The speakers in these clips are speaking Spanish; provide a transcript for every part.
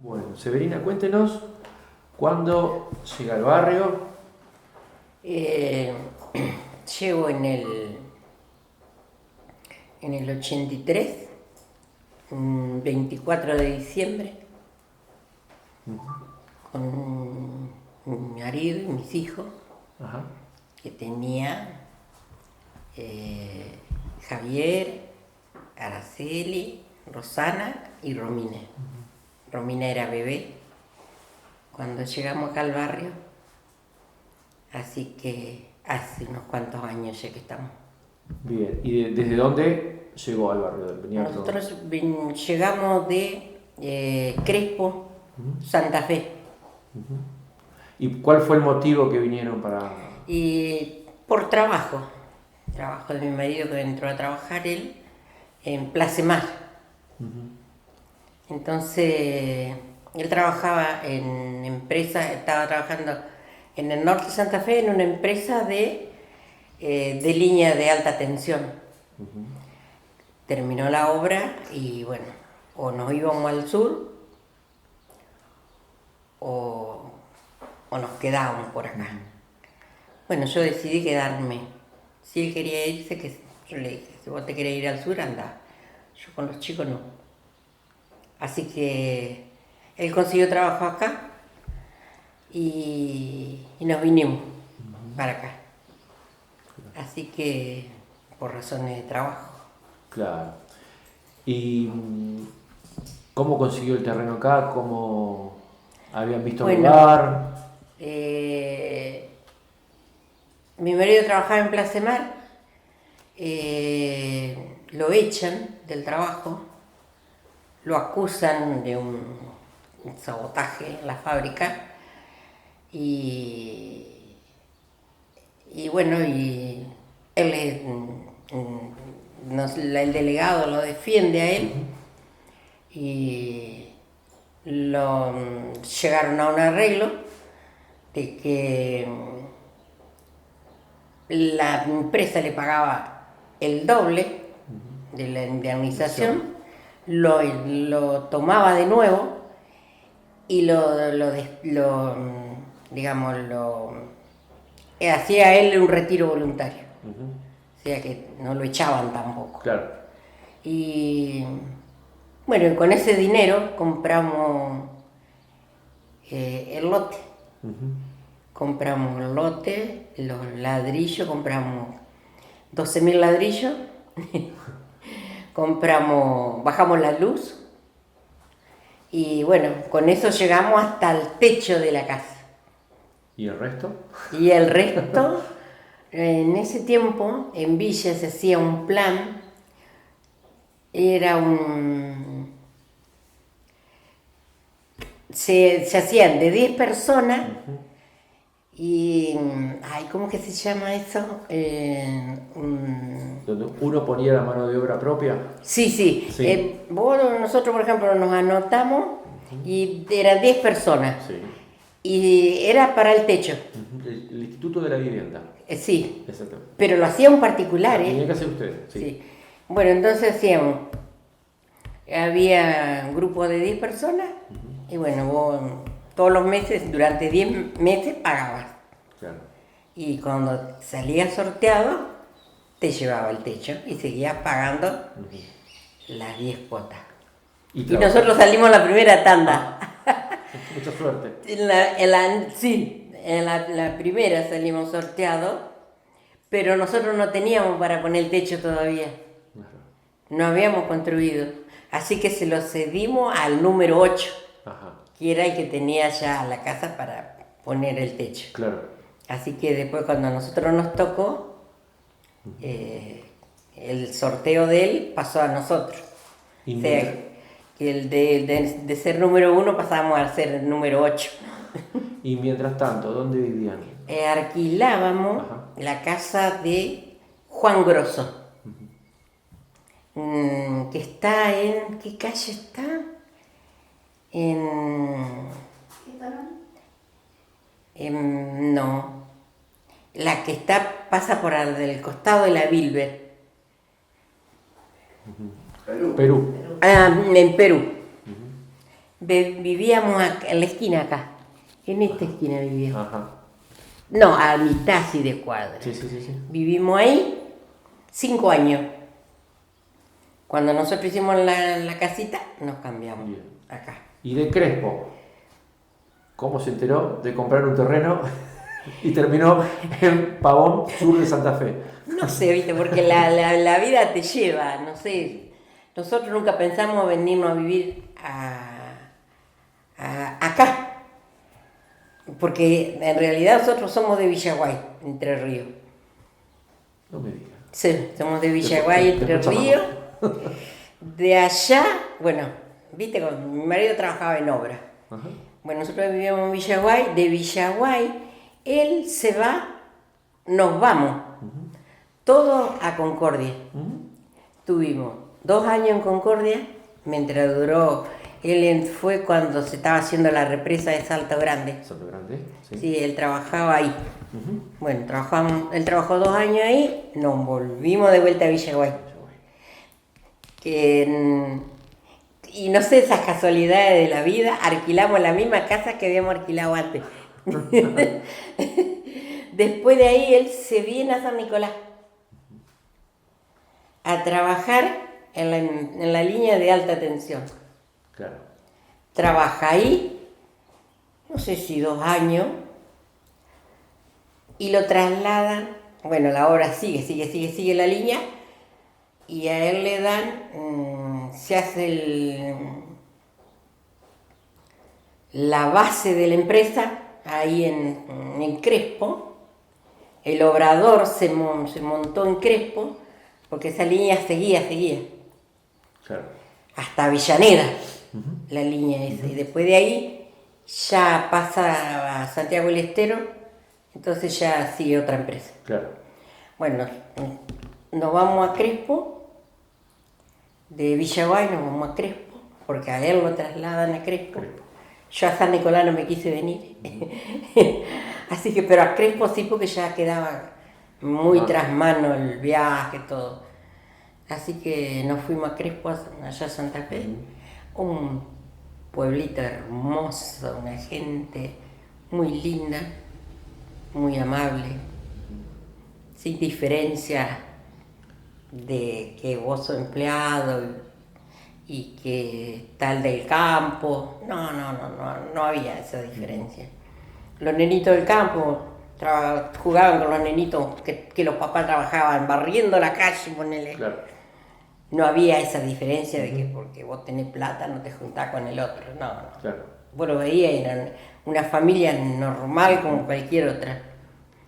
Bueno, Severina, cuéntenos cuándo llega al barrio. Eh, Llego en el 83, 24 de diciembre, con mi marido y mis hijos, Ajá. que tenía Javier, Araceli, Rosana y Romina. Romina era bebé cuando llegamos acá al barrio, así que hace unos cuantos años ya que estamos. Bien, ¿y desde dónde llegó al barrio? Nosotros llegamos de Crespo, Santa Fe, ¿Y cuál fue el motivo que vinieron para...? y por trabajo de mi marido, que entró a trabajar él en Placemar. Entonces él trabajaba en empresa, estaba trabajando en el norte de Santa Fe en una empresa de línea de alta tensión. Terminó la obra y bueno, o nos íbamos al sur o nos quedábamos por acá. Bueno, yo decidí quedarme. Si él quería irse, yo le dije, si vos te querés ir al sur, anda. Yo con los chicos no. Así que él consiguió trabajo acá y nos vinimos para acá. Así que por razones de trabajo. Claro. ¿Y cómo consiguió el terreno acá? ¿Cómo habían visto el Bueno, lugar? Mi marido trabajaba en Placemar, lo echan del trabajo, lo acusan de un sabotaje en la fábrica y bueno, y él el delegado lo defiende a él y llegaron a un arreglo de que la empresa le pagaba el doble de la indemnización, lo tomaba de nuevo y hacía él un retiro voluntario. O sea que no lo echaban tampoco. Claro. Y bueno, con ese dinero compramos el lote. Compramos el lote, los ladrillos, compramos 12.000 ladrillos, bajamos la luz y bueno, con eso llegamos hasta el techo de la casa. ¿Y el resto? Y el resto, en ese tiempo, en Villa se hacía un plan, se hacían de 10 personas. Y, ¿cómo que se llama eso? ¿Donde uno ponía la mano de obra propia? Sí. Nosotros, por ejemplo, nos anotamos y eran 10 personas. Sí. Y era para el techo. El Instituto de la Vivienda. Sí. Exacto. Pero lo hacía un particular, Tenía que hacer usted. Sí. Bueno, entonces había un grupo de 10 personas y bueno, vos todos los meses, durante 10 meses pagabas. Claro. Y cuando salías sorteado, te llevaba el techo y seguías pagando las 10 cuotas. Y nosotros salimos la primera tanda. Mucha suerte. En la primera salimos sorteados, pero nosotros no teníamos para poner el techo todavía. No habíamos construido. Así que se lo cedimos al número 8. Que era el que tenía ya la casa para poner el techo. Claro. Así que después cuando a nosotros nos tocó, el sorteo de él pasó a nosotros. O sea, que el de ser número 1 pasamos a ser el número 8. Y mientras tanto, ¿dónde vivían? Alquilábamos la casa de Juan Grosso, que está en... ¿Qué calle está? No, la que pasa por el costado de la Bilber. Perú. En Perú. Vivíamos en la esquina acá. En esta esquina vivíamos. Ajá. No, a mitad sí de cuadra. Sí, sí, sí, sí. Vivimos ahí 5 años. Cuando nosotros hicimos la casita, nos cambiamos Bien. acá. Y de Crespo, ¿cómo se enteró de comprar un terreno y terminó en Pavón, sur de Santa Fe? No sé, viste, porque la vida te lleva, no sé. Nosotros nunca pensamos venirnos a vivir acá. Porque en realidad nosotros somos de Villaguay, Entre Ríos. No me digas. Sí, somos de Villaguay, Entre Ríos. De allá, bueno, viste, mi marido trabajaba en obra. Ajá. Bueno, nosotros vivíamos en Villaguay. De Villaguay, él se va, nos vamos. Todos a Concordia. Tuvimos 2 años en Concordia, mientras duró. Él fue cuando se estaba haciendo la represa de Salto Grande. Salto Grande, sí. Sí, él trabajaba ahí. Bueno, él trabajó 2 años ahí, nos volvimos de vuelta a Villaguay. Y no sé, esas casualidades de la vida, alquilamos la misma casa que habíamos alquilado antes. Después de ahí él se viene a San Nicolás a trabajar en la línea de alta tensión. Claro. Trabaja ahí, no sé si 2 años, y lo trasladan, bueno, la obra sigue la línea, y a él le dan, se hace la base de la empresa ahí en Crespo. El obrador se montó en Crespo, porque esa línea seguía. Claro. Hasta Avellaneda, la línea esa. Y después de ahí ya pasa a Santiago del Estero, entonces ya sigue otra empresa. Claro. Bueno, nos vamos a Crespo, de Villaguay nos vamos a Crespo, porque a él lo trasladan a Crespo. Yo a San Nicolás no me quise venir. Así que, pero a Crespo sí, porque ya quedaba muy tras mano el viaje, todo. Así que nos fuimos a Crespo, allá a Santa Fe. Un pueblito hermoso, una gente muy linda, muy amable, sin diferencia de que vos sos empleado y que tal del campo. No había esa diferencia. Los nenitos del campo jugaban con los nenitos que los papás trabajaban barriendo la calle, ponele. Claro. No había esa diferencia de que porque vos tenés plata no te juntás con el otro, no. Claro. Vos lo veías, era una familia normal como cualquier otra.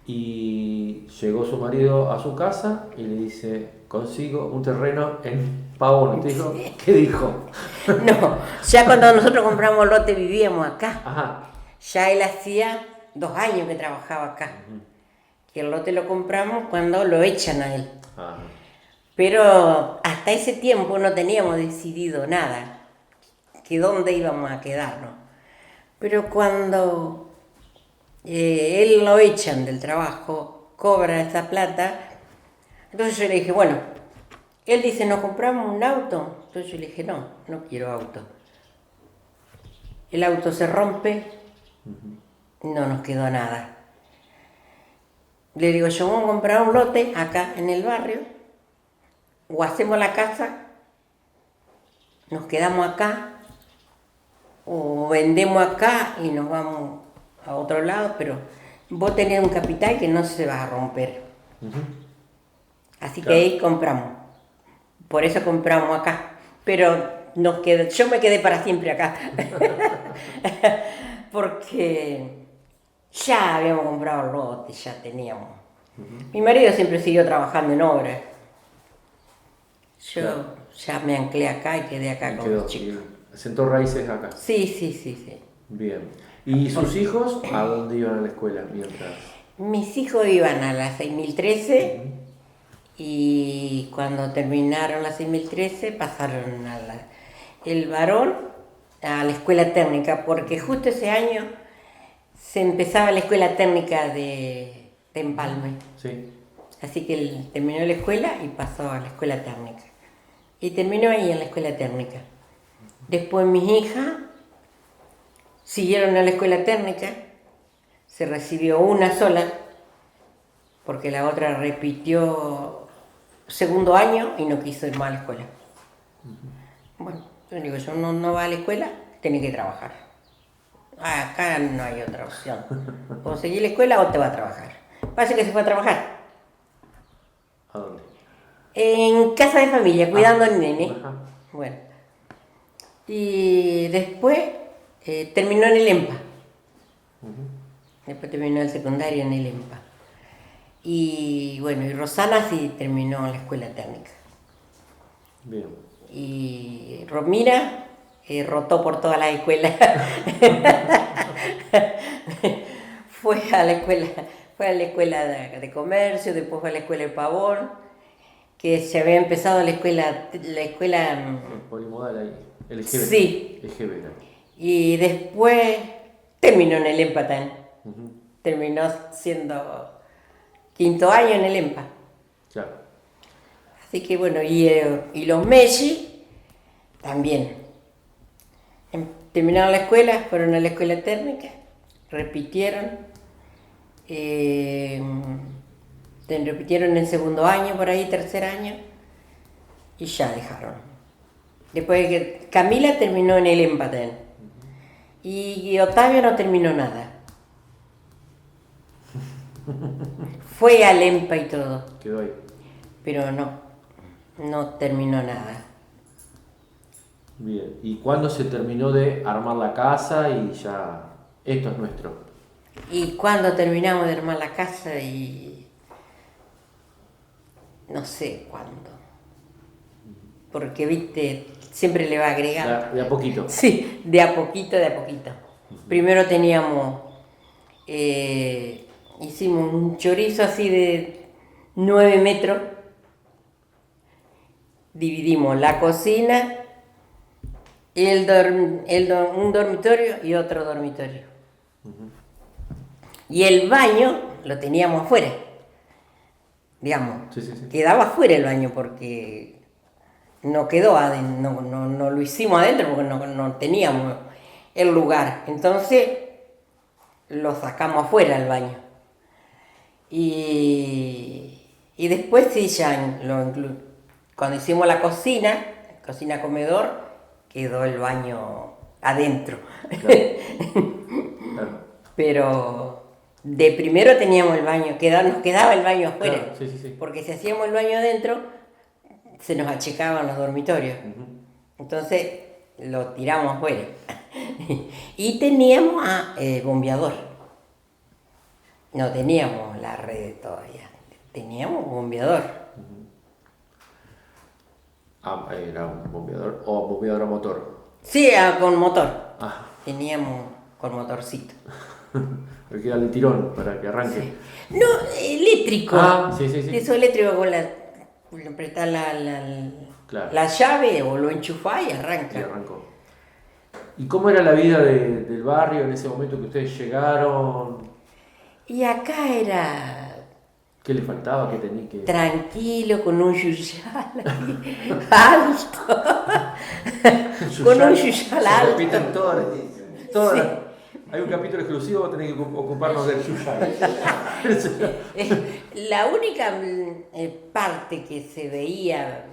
Y llegó su marido a su casa y le dice, consigo un terreno en Pavón. ¿Te dijo? ¿Qué dijo? No, ya cuando nosotros compramos el lote vivíamos acá. Ajá. Ya él hacía 2 años que trabajaba acá. Que el lote lo compramos cuando lo echan a él. Ajá. Pero hasta ese tiempo no teníamos decidido nada, que dónde íbamos a quedarnos. Pero cuando él lo echan del trabajo, cobra esa plata, entonces yo le dije, bueno, él dice, ¿nos compramos un auto? Entonces yo le dije, no quiero auto. El auto se rompe, no nos quedó nada. Le digo, yo voy a comprar un lote acá en el barrio, o hacemos la casa, nos quedamos acá, o vendemos acá y nos vamos a otro lado, pero vos tenés un capital que no se va a romper. Así que ahí compramos. Por eso compramos acá. Pero yo me quedé para siempre acá. Porque ya habíamos comprado el lote, ya teníamos. Mi marido siempre siguió trabajando en obra. Yo ya me anclé acá y quedé acá con los chicos. ¿Sentó raíces acá? Sí. Bien. ¿Y sus hijos a dónde iban a la escuela mientras? Mis hijos iban a la 6013 y cuando terminaron la 6013 pasaron el varón a la escuela técnica, porque justo ese año se empezaba la escuela técnica de Empalme. Sí. Así que él terminó la escuela y pasó a la escuela técnica. Y terminó ahí en la escuela técnica. Después mis hijas Siguieron a la escuela técnica, se recibió una sola, porque la otra repitió segundo año y no quiso ir más a la escuela. Bueno, yo digo, yo no va a la escuela, tiene que trabajar. Acá no hay otra opción. O seguir la escuela o te va a trabajar. Parece que se fue a trabajar. ¿A dónde? En casa de familia, cuidando al nene. Ajá. Bueno. Y después terminó en el EMPA. Después terminó el secundario en el EMPA. Y bueno, y Rosana sí terminó en la escuela técnica. Bien. Y Romina rotó por todas las escuelas. Fue a la escuela de comercio, después fue a la escuela de Pavón, que se había empezado la escuela El polimodal ahí. El EGB. Sí. EGB era. Y después terminó en el EMPA también. Terminó siendo quinto año en el EMPA. Claro. Así que bueno, y los Messi también. Terminaron la escuela, fueron a la escuela técnica, repitieron. Repitieron el segundo año, por ahí, tercer año, y ya dejaron. Después que Camila terminó en el EMPA también. Y Octavio no terminó nada. Fue al EMPA y todo, Quedó ahí. pero no terminó nada. Bien. ¿Y cuándo se terminó de armar la casa y ya esto es nuestro? Y cuando terminamos de armar la casa y no sé cuándo, porque viste, siempre le va agregando. De a poquito. Sí, de a poquito, de a poquito. Primero teníamos, hicimos un chorizo así de 9 metros, dividimos la cocina, un dormitorio y otro dormitorio. Y el baño lo teníamos afuera, digamos. Sí. Quedaba afuera el baño porque no quedó adentro, no lo hicimos adentro porque no teníamos el lugar. Entonces lo sacamos afuera el baño. Y después sí, ya cuando hicimos la cocina comedor, quedó el baño adentro. Claro. Pero de primero teníamos el baño, nos quedaba el baño afuera. Claro, sí. Porque si hacíamos el baño adentro, se nos achicaban los dormitorios. Entonces lo tiramos afuera. Y teníamos bombeador. No teníamos la red todavía. Teníamos bombeador. Era un bombeador o bombeador a motor. Sí, con motor. Teníamos con motorcito. Porque era el tirón para que arranque. Sí. No, eléctrico. Sí. Eso eléctrico con apretás Claro. la llave o lo enchufás y arranca. Y arrancó. ¿Y cómo era la vida del barrio en ese momento que ustedes llegaron? Y acá era ¿Qué le faltaba? ¿Qué tenía que...? tranquilo, con un yuyal alto. Con un yuyal Se alto. repiten todas. Sí. Hay un capítulo exclusivo, vos tenés que ocuparnos del yuyal. La única parte que se veía,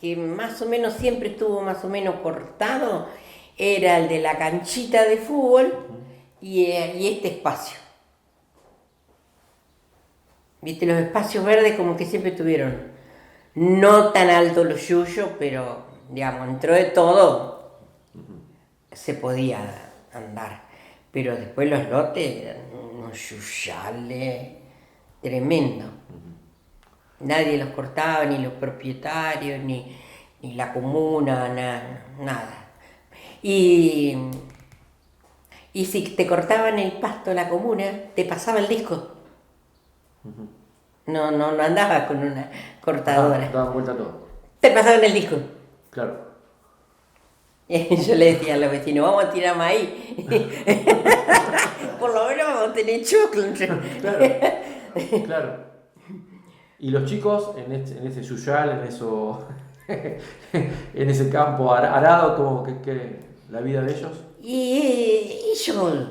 que más o menos siempre estuvo más o menos cortado, era el de la canchita de fútbol y este espacio. Viste, los espacios verdes como que siempre tuvieron, no tan alto los yuyos, pero digamos, dentro de todo se podía andar. Pero después los lotes eran unos yuyales tremendos. Nadie los cortaba, ni los propietarios, ni la comuna, nada. Y si te cortaban el pasto la comuna, te pasaba el disco. No andaba con una cortadora. Daban vuelta todo. Te pasaban el disco. Claro. Y yo le decía a los vecinos, vamos a tirar maíz. Por lo menos vamos a tener choclo. Claro. Y los chicos en ese yuyal, en ese campo arado, como que la vida de ellos. Y ellos,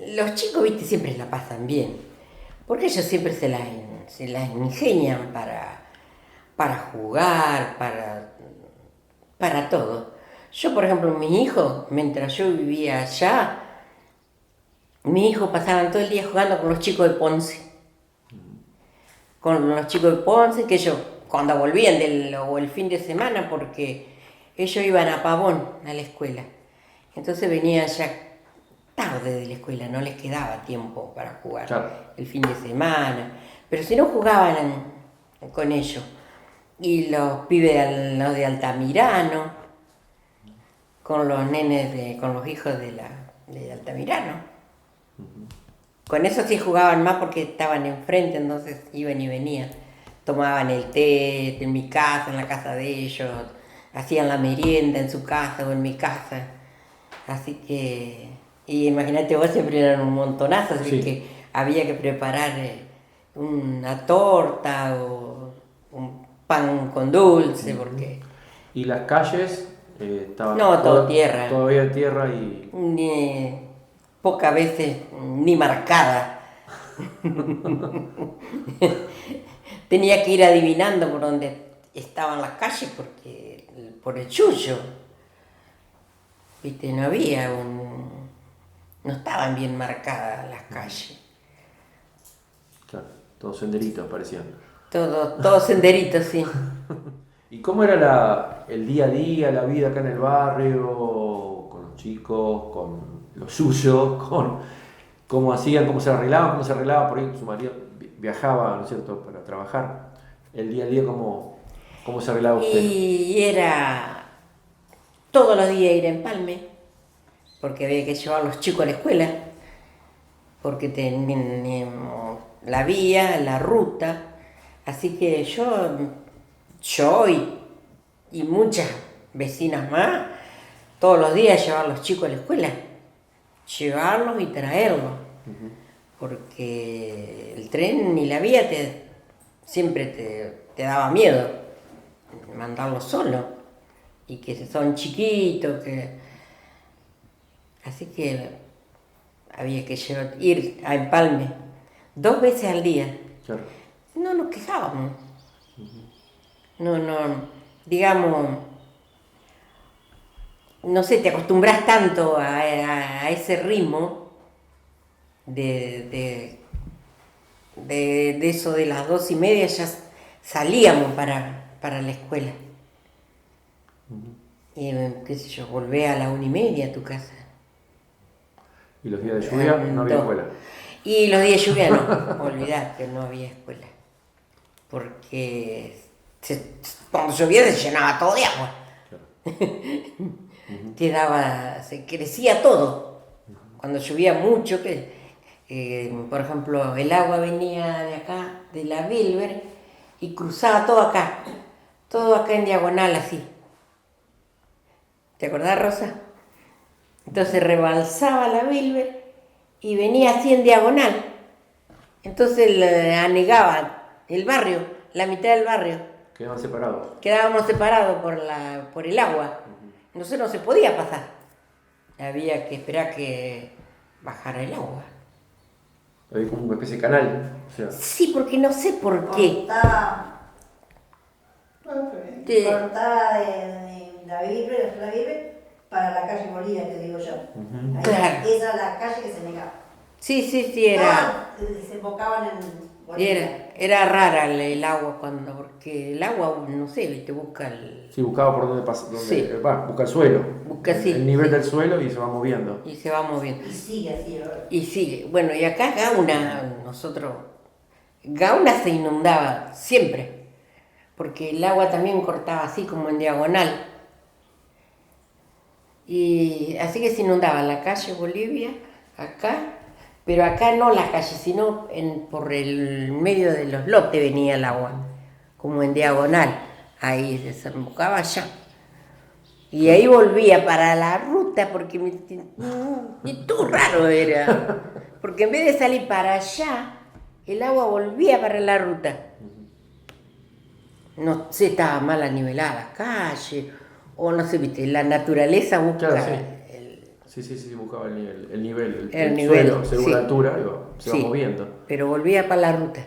los chicos, viste, siempre la pasan bien, porque ellos siempre se las ingenian para jugar, para todo. Yo, por ejemplo, mis hijos, mientras yo vivía allá, mis hijos pasaban todo el día jugando con los chicos de Ponce. Con los chicos de Ponce, que ellos, cuando volvían o el fin de semana, porque ellos iban a Pavón, a la escuela. Entonces venían ya tarde de la escuela, no les quedaba tiempo para jugar Claro. el fin de semana. Pero si no jugaban con ellos. Y los pibes, los de Altamirano, con los nenes, con los hijos de Altamirano. Con eso sí jugaban más porque estaban enfrente, entonces iban y venían. Tomaban el té en mi casa, en la casa de ellos, hacían la merienda en su casa o en mi casa. Así que, y imagínate vos, siempre eran un montonazo, así Sí. que había que preparar una torta o un pan con dulce, porque Y las calles estaban No, todo tierra. todavía tierra y... pocas veces ni marcada. Tenía que ir adivinando por dónde estaban las calles por el chuyo. Viste, no estaban bien marcadas las calles. Claro, todos senderitos parecían. Todo senderito, sí. ¿Y cómo era el día a día, la vida acá en el barrio, con los chicos, con los suyos, con cómo hacían, cómo se arreglaban? Por ahí su marido viajaba, ¿no es cierto?, para trabajar. El día a día, ¿cómo se arreglaba usted? Y era todos los días ir a Empalme, porque había que llevar a los chicos a la escuela, porque teníamos la vía, la ruta, así que yo y muchas vecinas más, todos los días llevar a los chicos a la escuela, llevarlos y traerlos, porque el tren ni la vía siempre te daba miedo mandarlos solos, y que son chiquitos, así que había que ir a Empalme 2 veces al día. Claro. No nos quejábamos. No, digamos, no sé, te acostumbras tanto a ese ritmo de eso de las 2:30, ya salíamos para la escuela. Y qué sé yo, volvé a la 1:30 a tu casa. ¿Y los días de lluvia no había escuela? Y los días de lluvia no, olvidate, no había escuela. Porque cuando llovía se llenaba todo de agua. Claro. Se crecía todo. Cuando llovía mucho, por ejemplo, el agua venía de acá, de la Bilber, y cruzaba todo acá en diagonal así. ¿Te acordás, Rosa? Entonces rebalsaba la Bilber y venía así en diagonal. Entonces anegaba el barrio, la mitad del barrio. Quedaban separados. Quedábamos separados por el agua. Entonces no se podía pasar. Había que esperar que bajara el agua. Había como una especie de canal. O sea, Sí, porque no sé por qué. Cortaba de la Bilber para la calle Bolivia, te digo yo. Ahí, Claro. esa es la calle que se negaba. Sí, era. Desembocaban en Bolivia. Era rara el agua porque el agua, no sé, te busca sí, buscaba por dónde pasa, Sí. busca el suelo. Busca, sí, el nivel sí. del suelo y se va moviendo. y se va moviendo. Y sigue así ahora. Y sigue. Bueno, y acá Gauna se inundaba siempre, porque el agua también cortaba así como en diagonal. Y así que se inundaba la calle Bolivia, acá, pero acá no la calle, sino por el medio de los lotes venía el agua, como en diagonal. Ahí desembocaba allá. Y ahí volvía para la ruta, porque todo raro era. Porque en vez de salir para allá, el agua volvía para la ruta. No sé, estaba mal anivelada la calle, o no sé, viste, la naturaleza busca Claro, sí. Sí, buscaba el nivel, El nivel, suelo, según sí. la altura, se va Sí, moviendo. pero volvía para la ruta.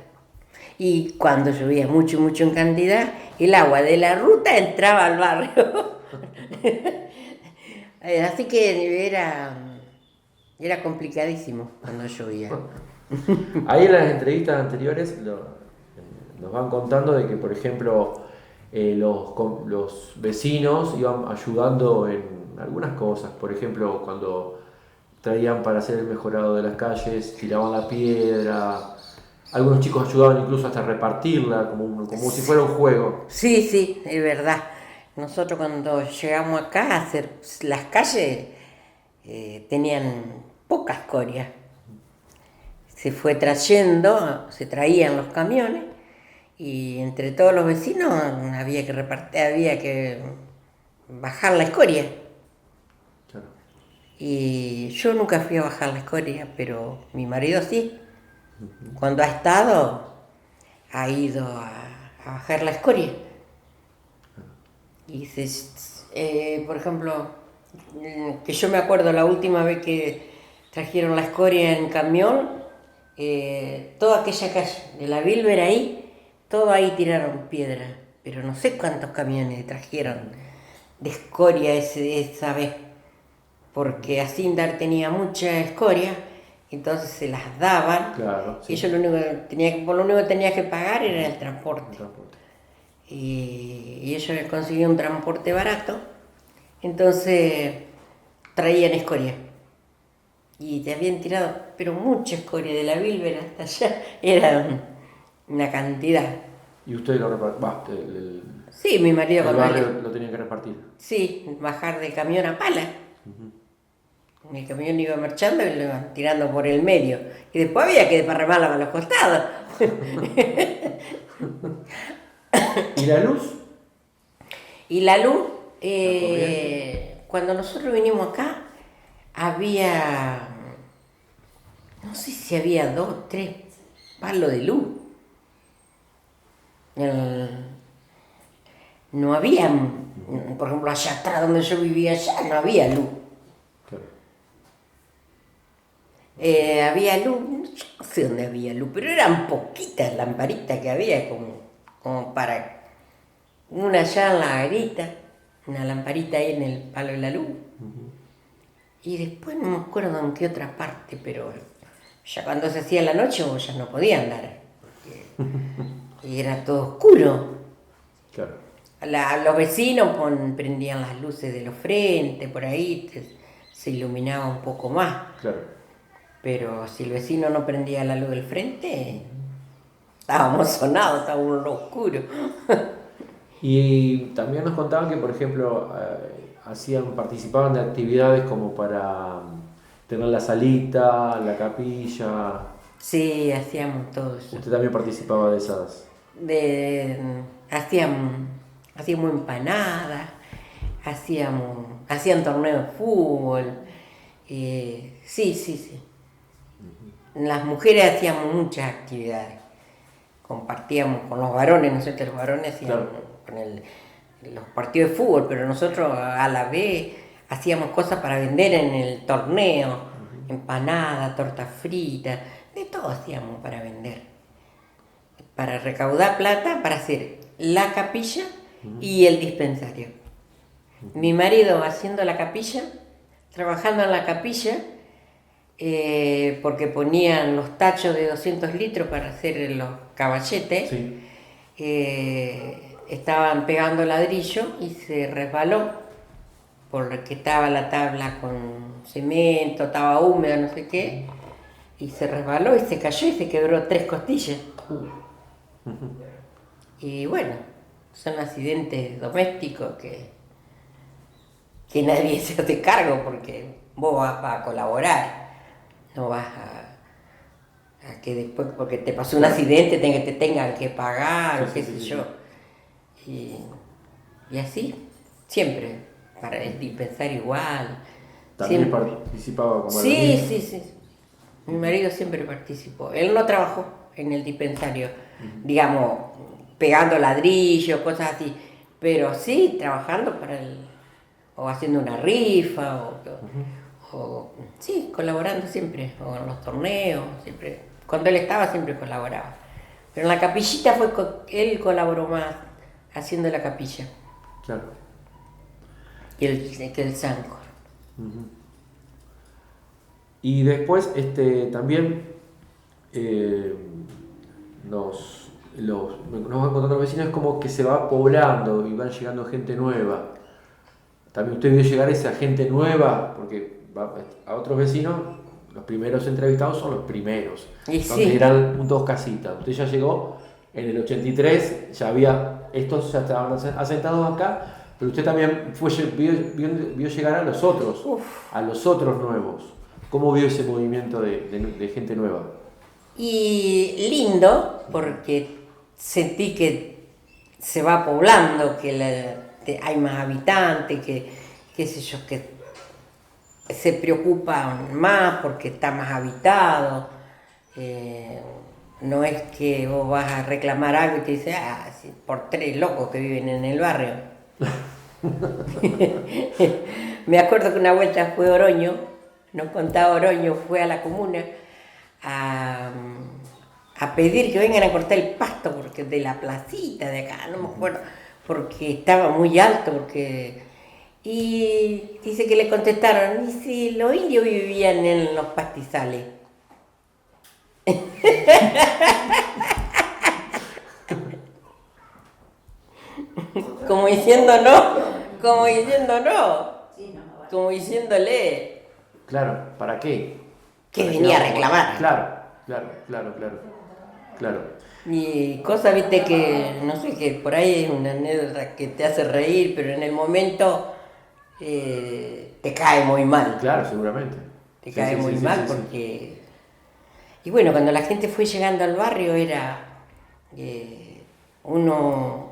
Y cuando llovía mucho, mucho en cantidad, el agua de la ruta entraba al barrio. Así que era complicadísimo cuando llovía. Ahí en las entrevistas anteriores nos van contando de que, por ejemplo, los vecinos iban ayudando en algunas cosas. Por ejemplo, cuando traían para hacer el mejorado de las calles, tiraban la piedra. Algunos chicos ayudaban incluso hasta repartirla, como si fuera un juego. Sí, sí, es verdad. Nosotros cuando llegamos acá a hacer las calles tenían poca escoria. Se fue trayendo, se traían los camiones y entre todos los vecinos había que repartir, había que bajar la escoria. Claro. Y yo nunca fui a bajar la escoria, pero mi marido sí. Cuando ha estado, ha ido a bajar la escoria. Y por ejemplo, que yo me acuerdo la última vez que trajeron la escoria en camión, toda aquella calle de la Bilber ahí, todo ahí tiraron piedra, pero no sé cuántos camiones trajeron de escoria esa vez, porque Asindar tenía mucha escoria, entonces se las daban, Claro, sí. y yo por lo único que tenía que pagar era el transporte. Transporte. Y ellos consiguieron un transporte barato, entonces traían escoria. Y te habían tirado, pero mucha escoria de la Bilber hasta allá, era una cantidad. Y ustedes lo repartían. Sí, mi marido El cuando barrio lo tenían que repartir. sí, bajar de camión a pala. El camión iba marchando y lo iban tirando por el medio. Y después había que desparramarla a los costados. ¿Y la luz? Y la luz, ¿La corriente? cuando nosotros vinimos acá, había, no sé si había 2, 3 palos de luz. No había, por ejemplo, allá atrás donde yo vivía, allá no había luz. Claro. Había luz, yo no sé dónde había luz, pero eran poquitas lamparitas que había como para una allá en la garita, una lamparita ahí en el palo de la luz. Y después no me acuerdo en qué otra parte, pero ya cuando se hacía la noche vos ya no podía andar, porque era todo oscuro. Claro. Los vecinos prendían las luces de los frentes, por ahí se iluminaba un poco más. Claro. Pero si el vecino no prendía la luz del frente, estábamos sonados, estábamos en lo oscuro. Y también nos contaban que, por ejemplo, participaban de actividades como para tener la salita, la capilla. Sí, hacíamos todo eso. Usted también participaba de esas. Hacíamos empanadas, hacían torneos de fútbol. Sí. Las mujeres hacíamos muchas actividades. Compartíamos con los varones, nosotros los varones hacíamos Claro. los partidos de fútbol, pero nosotros a la vez hacíamos cosas para vender en el torneo, empanadas, tortas fritas, de todo hacíamos para vender. Para recaudar plata para hacer la capilla y el dispensario. Mi marido haciendo la capilla, trabajando en la capilla, porque ponían los tachos de 200 litros para hacer los caballetes, Sí. estaban pegando ladrillo y se resbaló porque estaba la tabla con cemento, estaba húmeda, no sé qué, y se resbaló y se cayó y se quebró 3 costillas. Y bueno, son accidentes domésticos que nadie se hace cargo porque vos vas a colaborar. No vas a que después, porque te pasó un accidente, te tengan que pagar, o qué sé yo. Y así, siempre, para el dispensario igual. También Siempre. participaba como Sí, albañil. sí. Mi marido siempre participó. Él no trabajó en el dispensario, digamos, pegando ladrillos, cosas así, pero sí trabajando o haciendo una rifa, sí, colaborando siempre, o en los torneos, siempre. Cuando él estaba siempre colaboraba. Pero en la capillita él colaboró más haciendo la capilla Claro. que el Sancor. Y después también nos van contando los vecinos, es como que se va poblando y van llegando gente nueva. También usted vio llegar esa gente nueva, porque va a otros vecinos, los primeros entrevistados son los primeros, Y donde sí. eran dos casitas. Usted ya llegó en el 83, ya había, estos ya estaban asentados acá, pero usted también vio llegar a los otros, nuevos. ¿Cómo vio ese movimiento de gente nueva? Y lindo, porque sentí que se va poblando, que hay más habitantes, que qué sé yo, que se preocupan más porque está más habitado. No es que vos vas a reclamar algo y te dicen, sí, por 3 locos que viven en el barrio. Me acuerdo que una vuelta fue Oroño, nos contaba Oroño, fue a la comuna a pedir que vengan a cortar el pasto porque de la placita de acá, no me acuerdo, porque estaba muy alto, y dice que le contestaron, y si los indios vivían en los pastizales. Como diciendo no, como diciendo no, Sí, no, bueno. como diciéndole Claro, ¿para qué? que ¿Para venía qué? a reclamar. Claro. Y cosa, viste, que no sé, que por ahí es una anécdota que te hace reír, pero en el momento te cae muy mal. Claro, seguramente. Te Sí, cae sí, muy sí, mal sí, sí. porque... Y bueno, cuando la gente fue llegando al barrio era... uno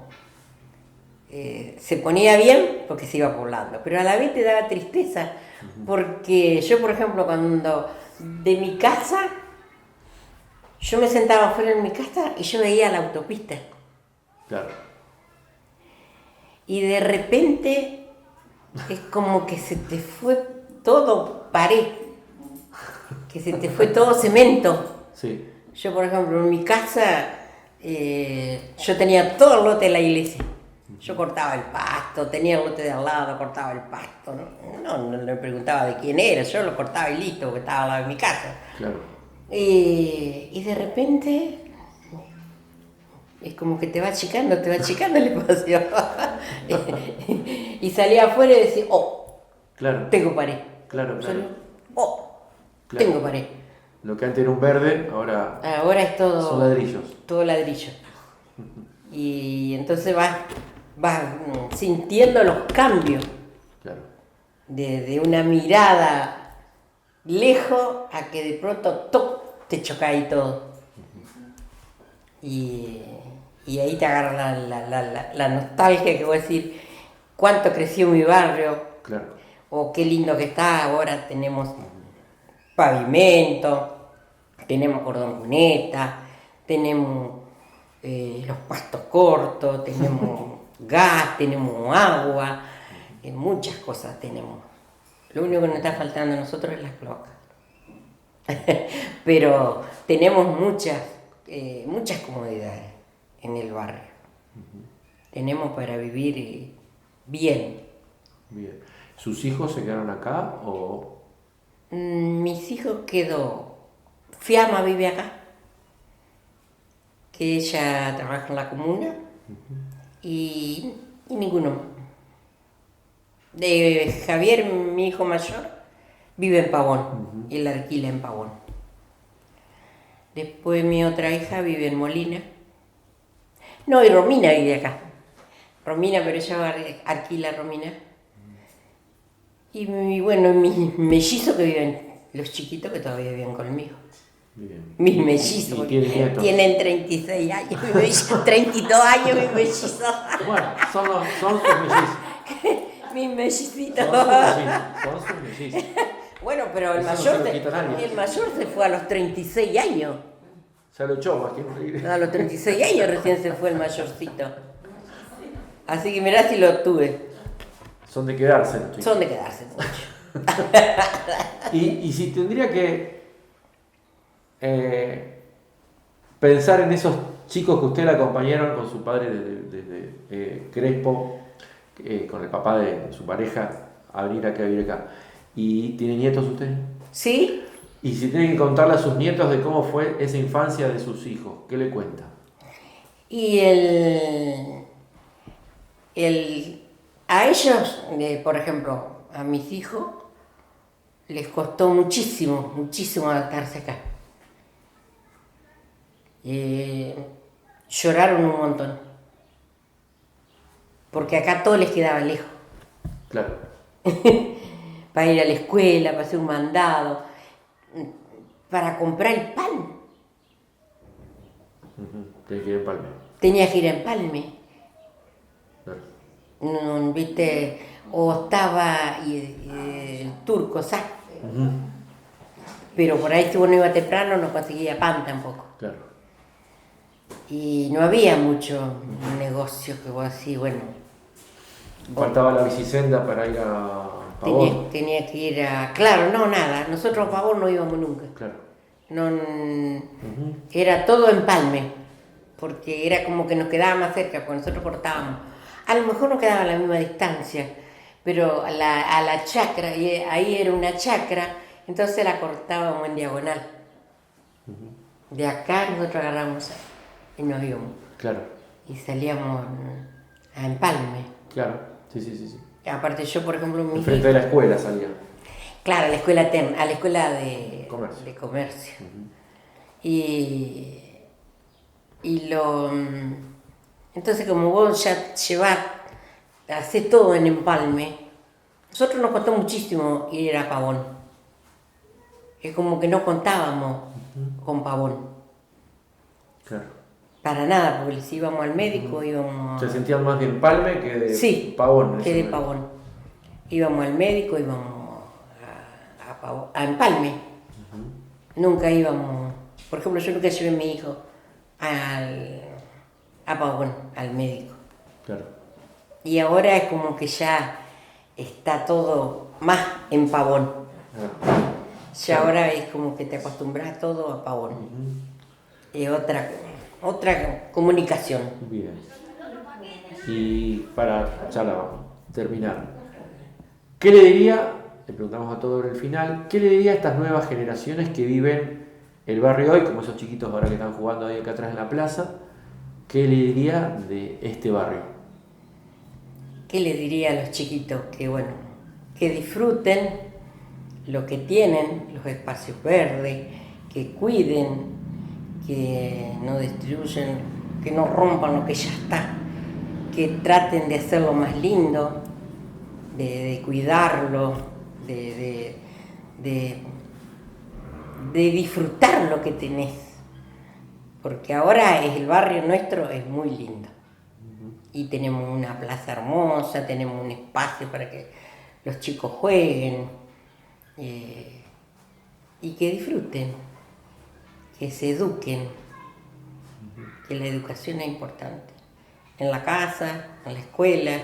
se ponía bien porque se iba poblando, pero a la vez te daba tristeza porque yo, por ejemplo, cuando de mi casa, yo me sentaba afuera en mi casa y yo veía la autopista Claro. y de repente es como que se te fue todo pared, que se te fue todo cemento. Sí. Yo, por ejemplo, en mi casa, yo tenía todo el lote de la iglesia. Yo cortaba el pasto, tenía el lote de al lado, cortaba el pasto. No le preguntaba de quién era, yo lo cortaba y listo, porque estaba al lado de mi casa. Claro. Y de repente, es como que te va achicando el espacio. Y salía afuera y decía, Claro. tengo pared. Claro. Salía, Claro. tengo pared. Lo que antes era un verde, ahora Ahora es todo... son ladrillos. Todo ladrillo. Y entonces vas sintiendo los cambios Claro. de una mirada lejos a que de pronto te choca ahí todo. Y ahí te agarra la nostalgia que voy a decir, cuánto creció mi barrio, Claro. o qué lindo que está, ahora tenemos pavimento, tenemos cordón cuneta, tenemos los pastos cortos, tenemos gas, tenemos agua, muchas cosas tenemos. Lo único que nos está faltando a nosotros es las cloacas. Pero tenemos muchas comodidades en el barrio. Tenemos para vivir bien. Bien. ¿Sus hijos se quedaron acá o...? Mis hijos quedó... Fiamma vive acá, que ella trabaja en la comuna, y ninguno más. De Javier, mi hijo mayor, vive en Pavón, y él alquila en Pavón. Después mi otra hija vive en Molina. No, y Romina vive acá. Romina, pero ella alquila Romina. Y bueno, mis mellizos que viven, los chiquitos que todavía viven conmigo. Bien. Mis mellizos. ¿Y tiene nietos? Tienen 36 años, mis mellizos, 32 años mis mellizos. Bueno, son sus mellizos. Mis mellicitos. Son sus mellizos. Bueno, pero el Eso no mayor, se lo quita nadie. el mayor se fue a los 36 años. Ya lo echó, más que un tigre. A los 36 años recién se fue el mayorcito. Así que mirá si lo tuve. Son de quedarse los chicos. Son de quedarse mucho. Y si tendría que pensar en esos chicos que usted le acompañaron con su padre desde Crespo, con el papá de su pareja, a venir acá, a vivir acá. ¿Y tiene nietos usted? ¿Sí? Y si tiene que contarle a sus nietos de cómo fue esa infancia de sus hijos, ¿qué le cuenta? Y a ellos, por ejemplo, a mis hijos, les costó muchísimo, muchísimo adaptarse acá. Lloraron un montón. Porque acá todo les quedaba lejos. Claro. Para ir a la escuela, para hacer un mandado, para comprar el pan. Tiene que ir en Palme. Tenía que ir a Empalme. Claro. ¿Viste? O estaba el turco, ¿sabes? Pero por ahí si uno iba temprano no conseguía pan tampoco. Claro. Y no había mucho negocio que vos así, bueno. Faltaba la bicisenda para ir a Pavón. Tenía que ir a... Claro, no, nada. Nosotros a Pavón no íbamos nunca. Claro. No, era todo Empalme. Porque era como que nos quedaba más cerca, porque nosotros cortábamos. A lo mejor nos quedaba a la misma distancia, pero a la chacra, y ahí era una chacra, entonces la cortábamos en diagonal. De acá nosotros agarramos y nos íbamos. Claro. Y salíamos a Empalme. Claro. Sí. Aparte yo, por ejemplo, Enfrente de la escuela salía. Claro, a la escuela a la escuela de comercio. Entonces como vos ya hacés todo en Empalme, nosotros nos costó muchísimo ir a Pavón. Es como que no contábamos con Pavón. Claro. Para nada, porque si íbamos al médico, íbamos... Se sentían más de Empalme que de Pavón. Que de Pavón. Íbamos al médico, íbamos a Empalme. Nunca íbamos... Por ejemplo, yo nunca llevé a mi hijo a Pavón, al médico. Claro. Y ahora es como que ya está todo más en Pavón. Ya ahora es como que te acostumbras todo a Pavón. Es otra comunicación. Bien. Y para terminar, ¿qué le diría, le preguntamos a todos en el final, qué le diría a estas nuevas generaciones que viven el barrio hoy, como esos chiquitos ahora que están jugando ahí acá atrás en la plaza, qué le diría de este barrio? ¿Qué le diría a los chiquitos? Que disfruten lo que tienen, los espacios verdes, que cuiden, que no destruyen, que no rompan lo que ya está, que traten de hacerlo más lindo, de cuidarlo, de disfrutar lo que tenés. Porque ahora el barrio nuestro es muy lindo. Y tenemos una plaza hermosa, tenemos un espacio para que los chicos jueguen y que disfruten, que se eduquen, que la educación es importante. En la casa, en la escuela,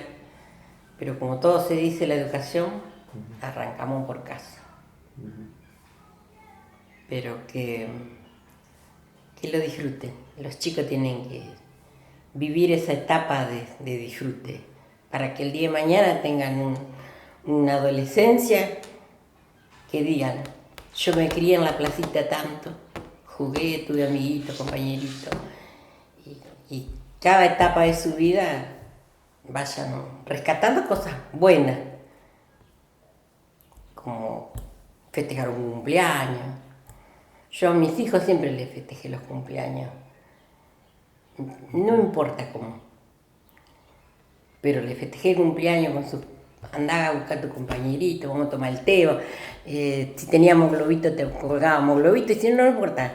pero como todo se dice, la educación, arrancamos por casa. Pero que lo disfruten. Los chicos tienen que vivir esa etapa de disfrute para que el día de mañana tengan una adolescencia que digan, yo me crié en la placita tanto, jugué, tuve amiguitos, compañeritos, y cada etapa de su vida vayan rescatando cosas buenas, como festejar un cumpleaños. Yo a mis hijos siempre les festejé los cumpleaños, no importa cómo, pero les festejé el cumpleaños con su... Andá a buscar tu compañerito, vamos a tomar el té, si teníamos globito te colgábamos globito, y si no, no importa,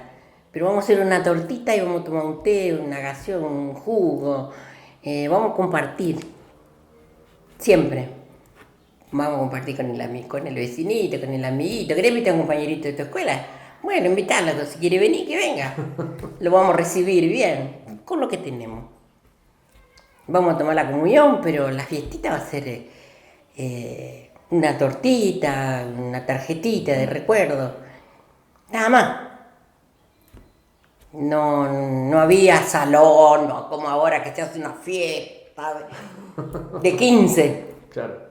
pero vamos a hacer una tortita y vamos a tomar un té, una gaseosa, un jugo, vamos a compartir, siempre. Vamos a compartir con el vecinito, con el amiguito. ¿Querés invitar a un compañerito de tu escuela? Bueno, invitarlo, si quiere venir, que venga. Lo vamos a recibir bien, con lo que tenemos. Vamos a tomar la comunión, pero la fiestita va a ser una tortita, una tarjetita de recuerdo, nada más. No había salón, no, como ahora que se hace una fiesta de 15. Claro.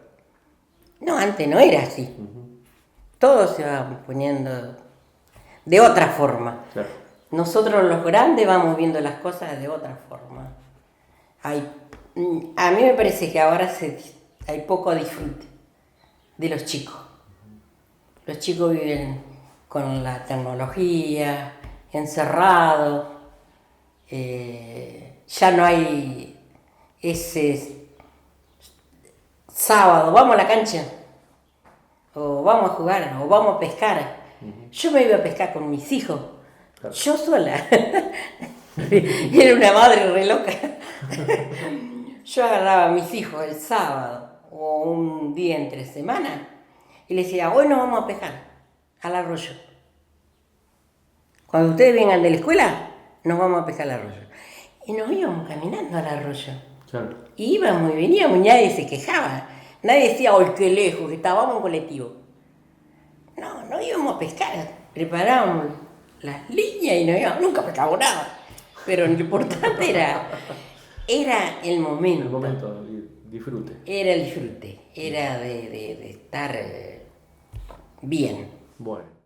No, antes no era así. Todo se va poniendo de otra forma. Claro. Nosotros los grandes vamos viendo las cosas de otra forma. A mí me parece que ahora hay poco disfrute de los chicos. Los chicos viven con la tecnología, encerrados. Ya no hay ese sábado, vamos a la cancha, o vamos a jugar, o vamos a pescar. Yo me iba a pescar con mis hijos, Claro. yo sola. Era una madre re loca. Yo agarraba a mis hijos el sábado o un día entre semana y les decía, hoy nos vamos a pescar al arroyo. Cuando ustedes vengan de la escuela, nos vamos a pescar al arroyo. Y nos íbamos caminando al arroyo. Claro. Y íbamos y veníamos y nadie se quejaba. Nadie decía, ¡ay, qué lejos! Que estábamos en colectivo. No íbamos a pescar. Preparábamos las líneas y no íbamos, nunca pescábamos nada. Pero lo importante era el momento. El momento, disfrute. Era el disfrute. Era de estar bien. Bueno.